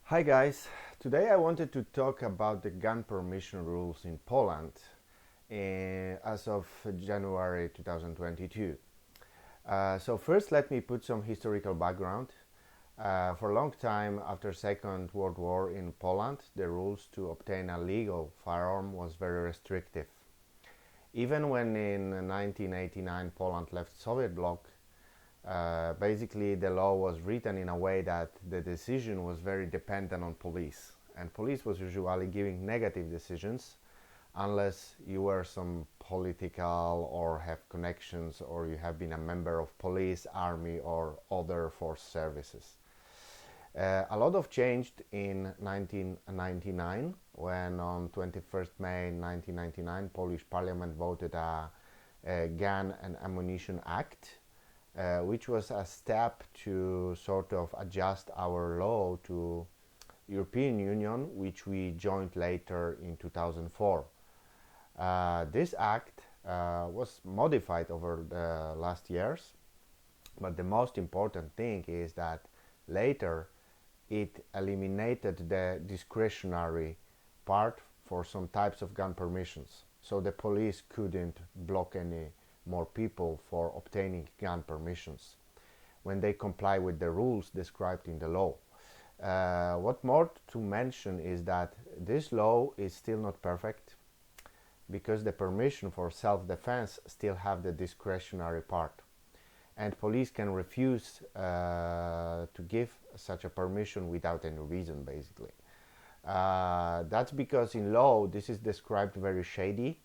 Hi guys, today I wanted to talk about the gun permission rules in Poland as of January 2022. So first let me put some historical background. For a long time after Second World War in Poland, the rules to obtain a legal firearm was very restrictive. Even when in 1989 Poland left Soviet bloc, basically the law was written in a way that the decision was very dependent on police, and police was usually giving negative decisions unless you were some political or have connections or you have been a member of police, army or other force services. A lot of changed in 1999 when on 21st May 1999 Polish Parliament voted a Gun and Ammunition Act, which was a step to sort of adjust our law to European Union, which we joined later in 2004. This act was modified over the last years, but the most important thing is that later it eliminated the discretionary part for some types of gun permissions. So the police couldn't block any more people for obtaining gun permissions when they comply with the rules described in the law. What more to mention is that this law is still not perfect because the permission for self-defense still have the discretionary part, and police can refuse to give such a permission without any reason, basically. That's because in law this is described very shady.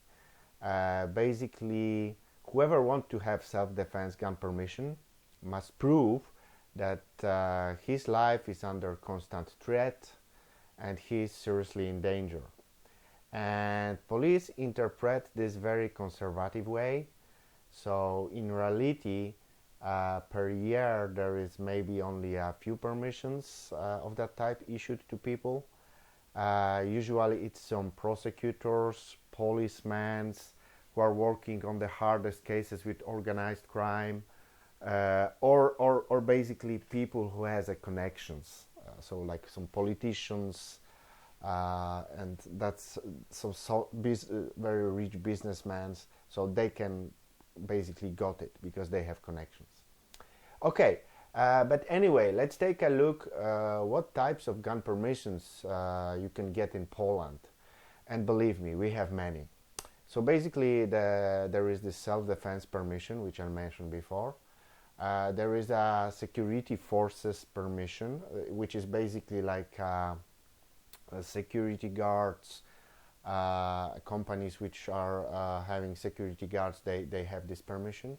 Basically, whoever wants to have self-defense gun permission must prove that his life is under constant threat and he is seriously in danger. And police interpret this very conservative way. So in reality, per year there is maybe only a few permissions of that type issued to people. Usually it's some prosecutors, policemen who are working on the hardest cases with organized crime, or basically people who has a connections, so like some politicians, and that's very rich businessmen, so they can basically got it because they have connections. Okay, but anyway, let's take a look what types of gun permissions you can get in Poland, and believe me, we have many. So basically there is this self-defense permission, which I mentioned before. There is a security forces permission, which is basically like security guards, companies which are having security guards, they have this permission.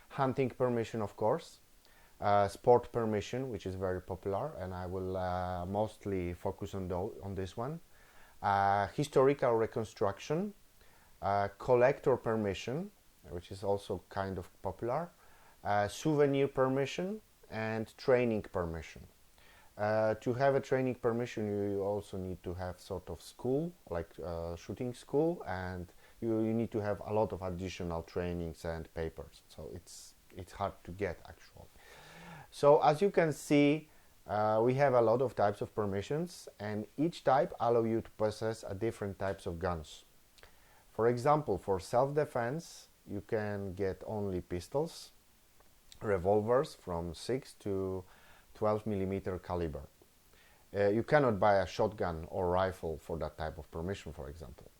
Hunting permission, of course. Sport permission, which is very popular, and I will mostly focus on this one. Historical reconstruction, collector permission, which is also kind of popular, souvenir permission, and training permission. To have a training permission, you also need to have sort of school, like shooting school, and you need to have a lot of additional trainings and papers. So it's hard to get actually. So as you can see, we have a lot of types of permissions, and each type allow you to possess a different types of guns. For example, for self-defense, you can get only pistols, revolvers from 6 to 12 millimeter caliber. You cannot buy a shotgun or rifle for that type of permission, for example.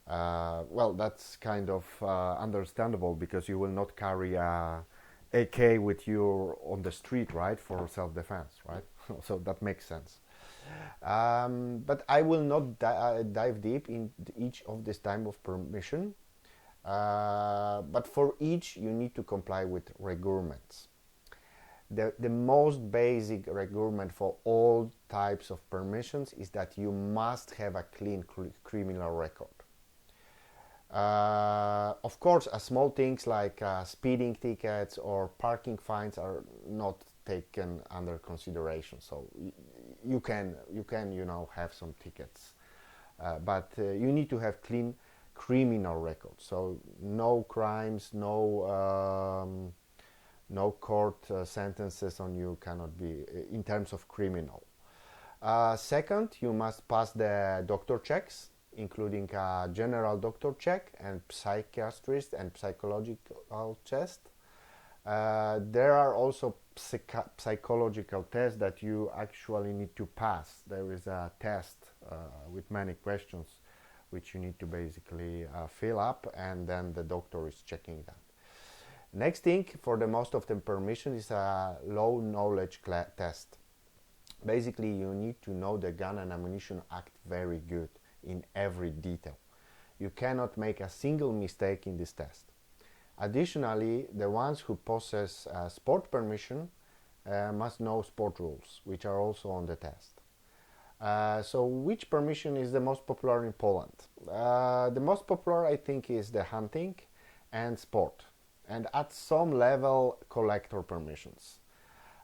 Well, that's kind of understandable because you will not carry a AK with you on the street, right, for self-defense, right? So that makes sense. But I will not dive deep in each of this type of permission. But for each, you need to comply with requirements. The most basic requirement for all types of permissions is that you must have a clean criminal record. Of course, small things like speeding tickets or parking fines are not taken under consideration. So you can have some tickets, but you need to have clean criminal record. So no crimes, no court sentences on you cannot be in terms of criminal. Second, you must pass the doctor checks, including a general doctor check and psychiatrist and psychological test. There are also psychological tests that you actually need to pass. There is a test with many questions which you need to basically fill up, and then the doctor is checking that. Next thing for the most of the permission is a low knowledge test. Basically, you need to know the Gun and Ammunition Act very good in every detail. You cannot make a single mistake in this test. Additionally, the ones who possess sport permission must know sport rules, which are also on the test. So which permission is the most popular in Poland? The most popular, I think, is the hunting and sport, and at some level collector permissions.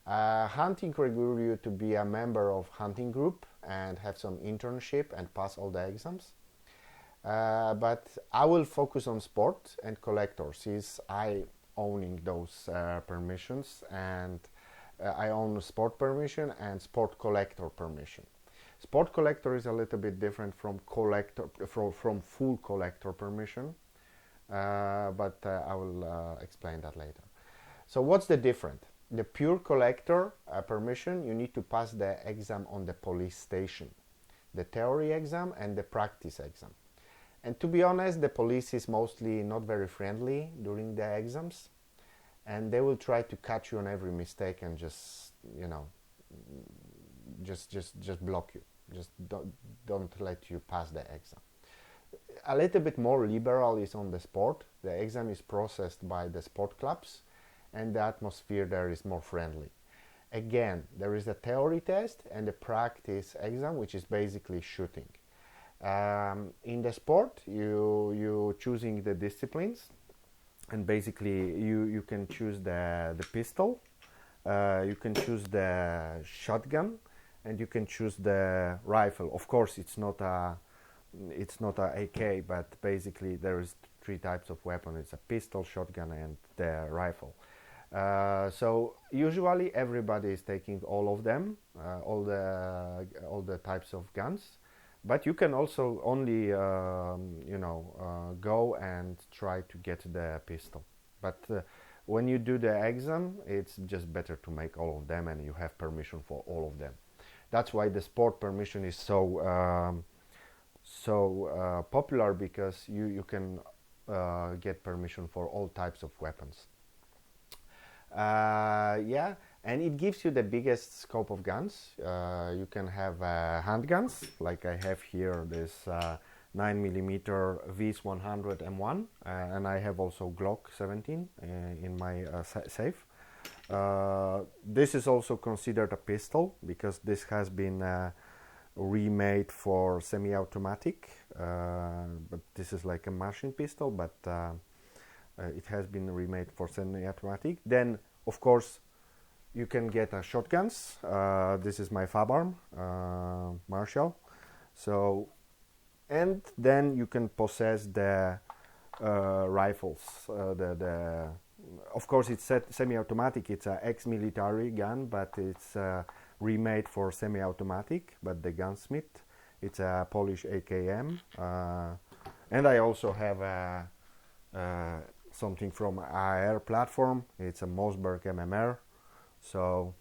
Hunting requires you to be a member of hunting group and have some internship and pass all the exams. But I will focus on sport and collector, since I owning those permissions, and I own sport permission and sport collector permission. Sport collector is a little bit different from collector from full collector permission, but I will explain that later. So what's the difference? The pure collector permission, you need to pass the exam on the police station, the theory exam and the practice exam. And to be honest, the police is mostly not very friendly during the exams, and they will try to catch you on every mistake and just, you know, just block you. Just don't let you pass the exam. A little bit more liberal is on the sport. The exam is processed by the sport clubs, and the atmosphere there is more friendly. Again, there is a theory test and a practice exam, which is basically shooting. In the sport, you choosing the disciplines, and basically you can choose the pistol, you can choose the shotgun, and you can choose the rifle. Of course, it's not a AK, but basically there is three types of weapon. It's a pistol, shotgun, and the rifle. So usually everybody is taking all of them, all the types of guns. But you can also only, go and try to get the pistol. But when you do the exam, it's just better to make all of them, and you have permission for all of them. That's why the sport permission is so popular, because you can get permission for all types of weapons. And it gives you the biggest scope of guns. You can have handguns, like I have here this 9mm VIS 100 M1, and I have also Glock 17 in my safe. This is also considered a pistol, because this has been remade for semi-automatic, but this is like a machine pistol, but it has been remade for semi-automatic. Then, of course, you can get shotguns. This is my Fabarm Marshall. So, and then you can possess the rifles. Of course, it's semi-automatic. It's an ex-military gun, but it's remade for semi-automatic. But the gunsmith, it's a Polish AKM, and I also have something from AR platform. It's a Mossberg MMR. So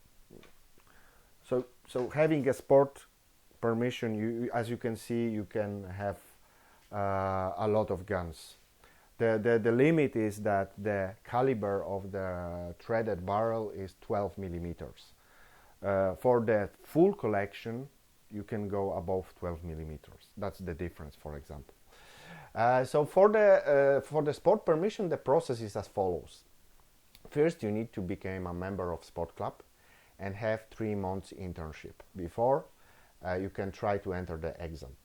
having a sport permission, as you can see, you can have a lot of guns. The limit is that the caliber of the threaded barrel is 12 millimeters. For the full collection, you can go above 12 millimeters. That's the difference, for example. So for the sport permission, the process is as follows. First, you need to become a member of sport club and have 3 months internship before you can try to enter the exam.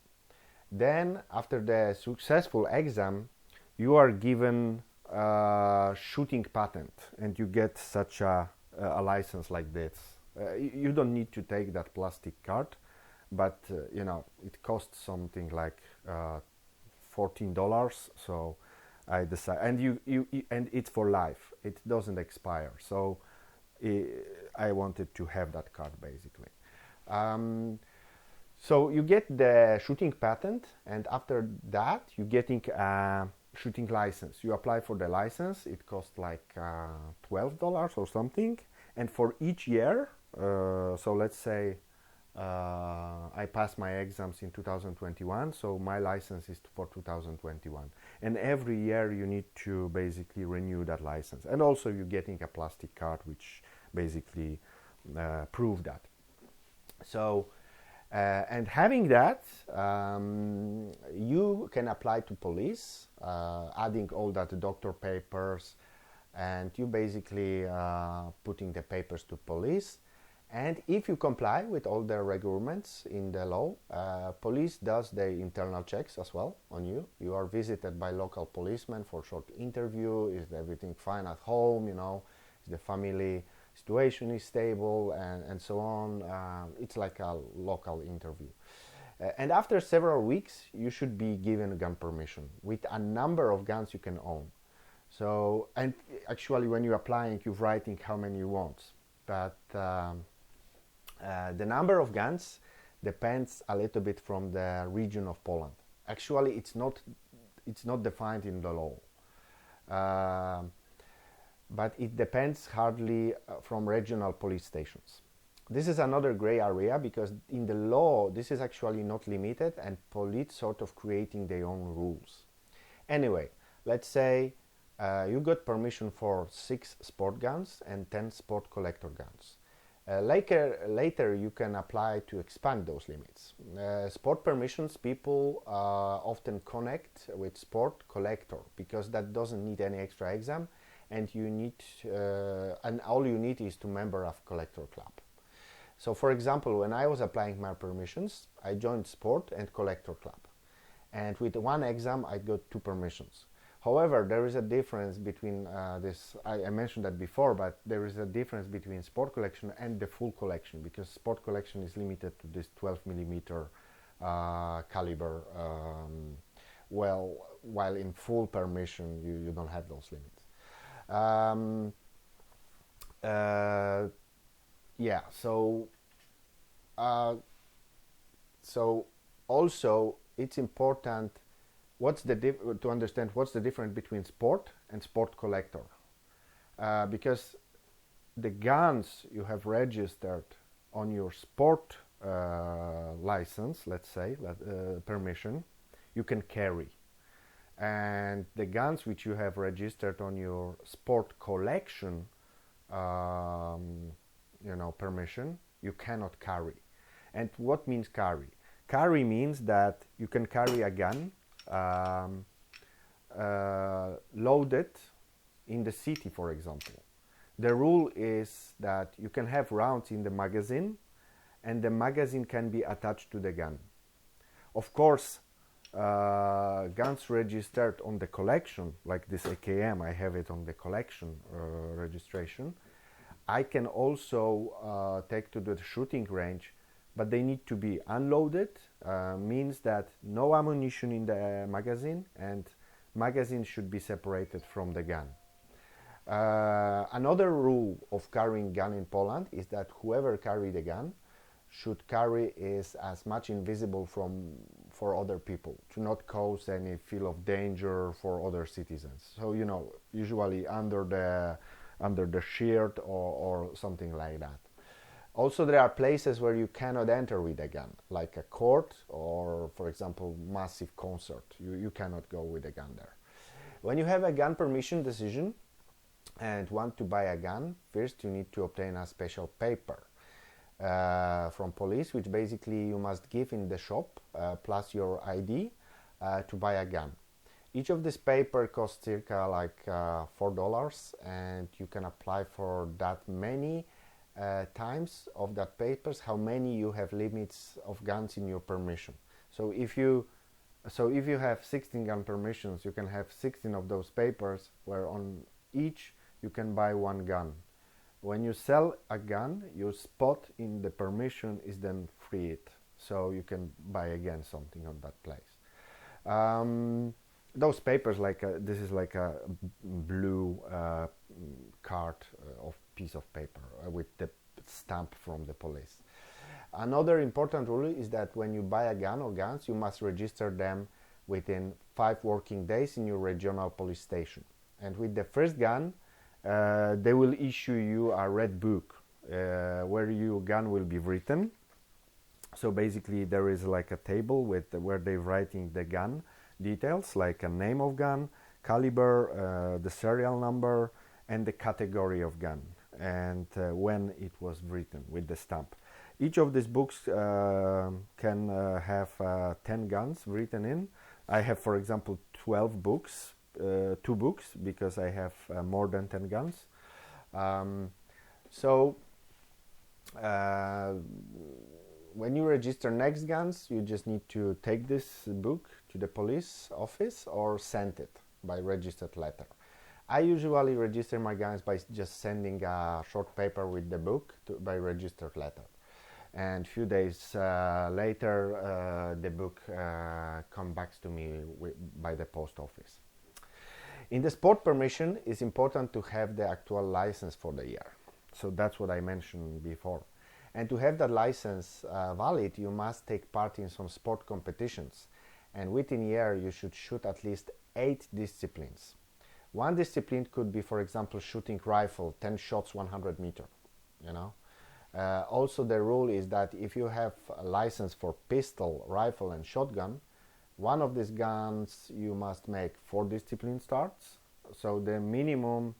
Then, after the successful exam, you are given a shooting patent, and you get such a license like this. You don't need to take that plastic card, but it costs something like $14. So I decided, and it's for life. It doesn't expire. So I wanted to have that card, basically. So you get the shooting patent, and after that you getting a shooting license. You apply for the license. It costs like $12 or something, and for each year, so let's say I passed my exams in 2021, so my license is for 2021, and every year you need to basically renew that license, and also you're getting a plastic card which basically prove that. So and having that, you can apply to police, adding all that doctor papers, and you basically putting the papers to police. And if you comply with all the requirements in the law, police does the internal checks as well on you. You are visited by local policemen for short interview. Is everything fine at home? You know, is the family situation is stable, and so on. It's like a local interview. And after several weeks, you should be given a gun permission with a number of guns you can own. So, and actually when you're applying, you're writing how many you want. But the number of guns depends a little bit from the region of Poland. Actually, it's not defined in the law. But it depends hardly from regional police stations. This is another gray area because in the law this is actually not limited, and police sort of creating their own rules. Anyway, let's say you got permission for 6 sport guns and 10 sport collector guns. Later you can apply to expand those limits. Sport permissions people often connect with sport collector because that doesn't need any extra exam, and you need and all you need is to member of collector club. So for example, when I was applying my permissions, I joined sport and collector club, and with one exam I got 2 permissions. However, there is a difference between this. I mentioned that before, but there is a difference between sport collection and the full collection, because sport collection is limited to this 12 millimeter caliber. While in full permission you don't have those limits. Yeah, so also it's important to understand what's the difference between sport and sport collector, because the guns you have registered on your sport license, let's say permission, you can carry, and the guns which you have registered on your sport collection permission, you cannot carry. And what means carry? Carry means that you can carry a gun loaded in the city, for example. The rule is that you can have rounds in the magazine, and the magazine can be attached to the gun. Of course, guns registered on the collection, like this AKM, I have it on the collection registration. I can also take to the shooting range, but they need to be unloaded, means that no ammunition in the magazine, and magazine should be separated from the gun. Another rule of carrying gun in Poland is that whoever carry the gun should carry is as much invisible for other people, to not cause any feel of danger for other citizens. So usually under the shirt or something like that. Also, there are places where you cannot enter with a gun, like a court or, for example, massive concert. You cannot go with a gun there. When you have a gun permission decision and want to buy a gun, first you need to obtain a special paper from police, which basically you must give in the shop plus your ID to buy a gun. Each of this paper costs circa like $4, and you can apply for that many times of that papers, how many you have limits of guns in your permission. So if you have 16 gun permissions, you can have 16 of those papers, where on each you can buy 1 gun. When you sell a gun, your spot in the permission is then freed, so you can buy again something on that place. Those papers, this is like a blue card of piece of paper with the stamp from the police. Another important rule is that when you buy a gun or guns, you must register them within 5 working days in your regional police station. And with the first gun, they will issue you a red book where your gun will be written. So basically there is like a table with where they're writing the gun details, like a name of gun, caliber, the serial number, and the category of gun, and when it was written with the stamp. Each of these books can have 10 guns written in. I have, for example, 12 books, 2 books, because I have more than 10 guns. When you register next guns, you just need to take this book to the police office or send it by registered letter. I usually register my guns by just sending a short paper with the book by registered letter. And a few days later, the book comes back to me by the post office. In the sport permission, it's important to have the actual license for the year. So that's what I mentioned before. And to have that license valid, you must take part in some sport competitions. And within a year, you should shoot at least 8 disciplines. One discipline could be, for example, shooting rifle, 10 shots, 100 meter, you know. Also, the rule is that if you have a license for pistol, rifle, and shotgun, one of these guns you must make 4 discipline starts. So the minimum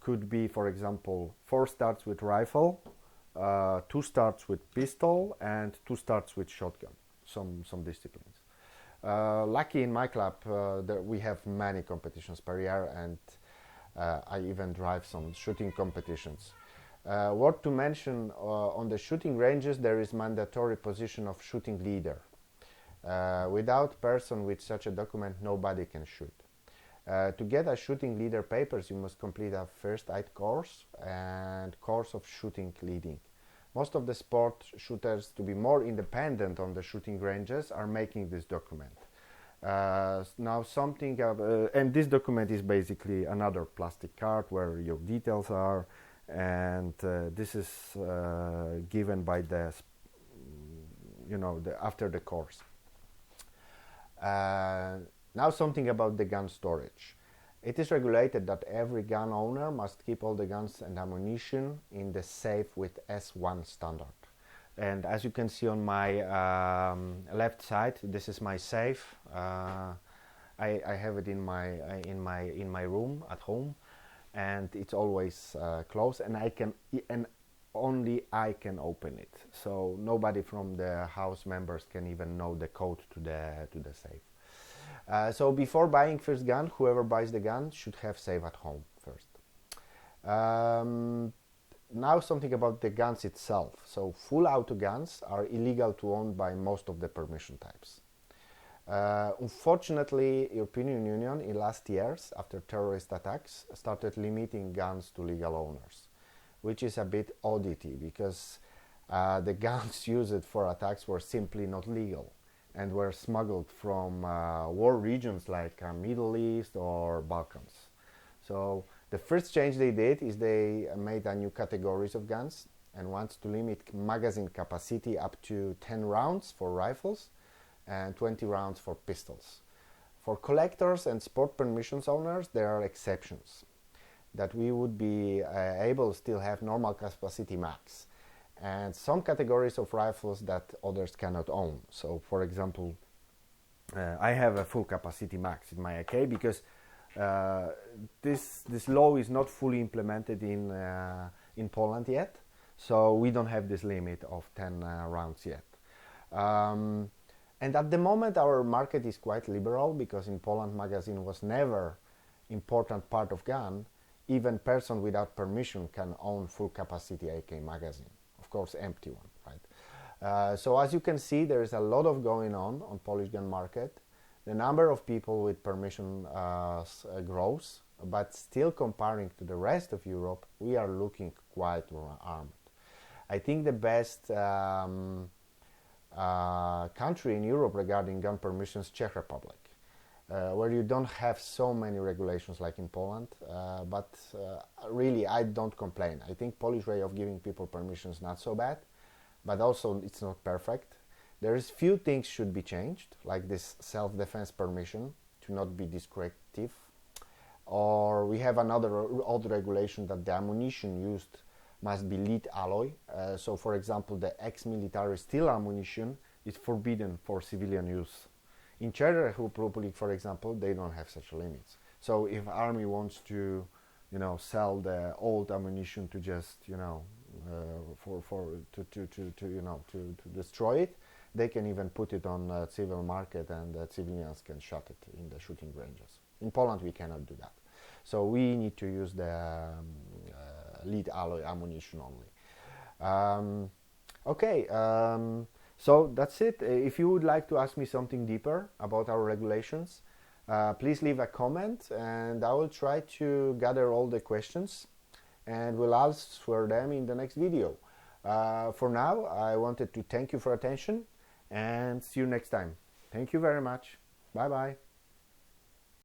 could be, for example, 4 starts with rifle, 2 starts with pistol, and 2 starts with shotgun. Some disciplines. Lucky in my club, we have many competitions per year, and I even drive some shooting competitions. Worth to mention, on the shooting ranges there is mandatory position of shooting leader. Without person with such a document, nobody can shoot. To get a shooting leader papers, you must complete a first aid course and course of shooting leading. Most of the sport shooters, to be more independent on the shooting ranges, are making this document. And this document is basically another plastic card where your details are, and this is given by after the course. Now something about the gun storage. It is regulated that every gun owner must keep all the guns and ammunition in the safe with S1 standard. And as you can see on my left side, this is my safe. I have it in my room at home, and it's always closed, and only I can open it. So nobody from the house members can even know the code to the safe. So before buying first gun, whoever buys the gun should have safe at home first. Now something about the guns itself. So full auto guns are illegal to own by most of the permission types. Unfortunately, European Union in last years, after terrorist attacks, started limiting guns to legal owners, which is a bit oddity because the guns used for attacks were simply not legal and were smuggled from war regions like Middle East or Balkans. So the first change they did is they made a new categories of guns and wants to limit magazine capacity up to 10 rounds for rifles and 20 rounds for pistols. For collectors and sport permissions owners, there are exceptions that we would be able to still have normal capacity max, and some categories of rifles that others cannot own. So for example, I have a full capacity max in my AK because this law is not fully implemented in Poland yet, so we don't have this limit of 10 rounds yet. And at the moment our market is quite liberal because in Poland magazine was never important part of gun. Even person without permission can own full capacity AK magazine, of course empty one, right? So as you can see, there is a lot of going on Polish gun market. The number of people with permission grows, but still comparing to the rest of Europe, we are looking quite armed. I think the best country in Europe regarding gun permissions, Czech Republic, where you don't have so many regulations like in Poland, but really I don't complain. I think Polish way of giving people permissions not so bad. but also it's not perfect. There is few things should be changed, like this self-defense permission to not be descriptive, or we have another old regulation that the ammunition used must be lead alloy. So for example, the ex-military steel ammunition is forbidden for civilian use. In Czech Republic, for example, they don't have such limits. So if army wants to, sell the old ammunition to just, to destroy it, they can even put it on a civil market, and civilians can shoot it in the shooting ranges. In Poland, we cannot do that. So we need to use the lead alloy ammunition only. So that's it. If you would like to ask me something deeper about our regulations, please leave a comment, and I will try to gather all the questions and will answer them in the next video. For now, I wanted to thank you for attention and see you next time. Thank you very much. Bye bye.